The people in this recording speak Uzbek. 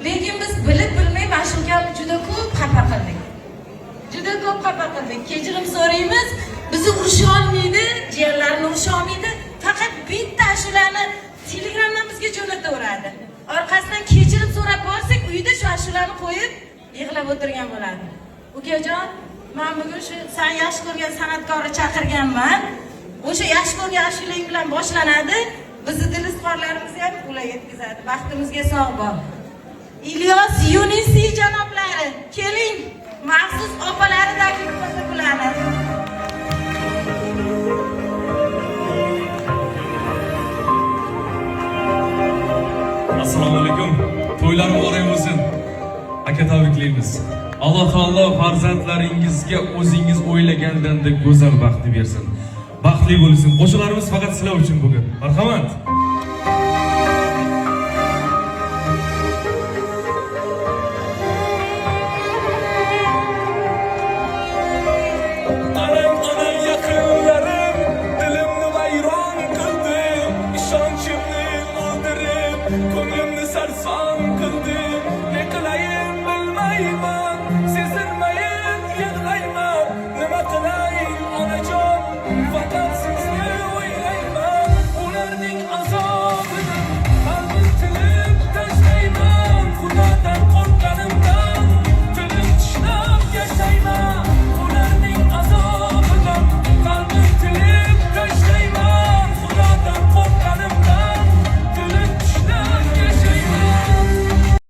Lekin biz bilib bilmay mana shu gapni juda ko'p xafa qildik. Juda ko'p xafa qildik. Kechirim so'raymiz. Bizni urisha olmaydi, jiyanlarni urisha olmaydi. Faqat bitta ashulani Telegramdan bizga jo'nataveradi. Orqasidan kechirim so'rab borsak, uyda shu ashulani qo'yib yig'lab o'tirgan bo'ladi. Ukajon, men bugun shu sen yaxshi ko'rgan san'atkorni chaqirganman. O'sha yaxshi ko'rgan ashulang bilan boshlanadi. Bizni dilizqorlarimizni ham ular yetkazadi. Baxtimizga sog' bo'l. İlyos Yunisiy janoblari, keling, maxsus opalari taklif qildi bularni. Assalomu alaykum. To'ylar muborak bo'lsin. Aka tabriklaymiz. Alloh taolo farzandlaringizga o'zingiz o'ylagandek go'zal baxtni bersin. Baxtli bo'lsin. Qo'shiqlarimiz faqat sizlar uchun bugun. Marhamat. Ko'nglimni sarson qildim, ne qilayin bilmayman, sezilmayin yig'layman, nima qilayin onajon,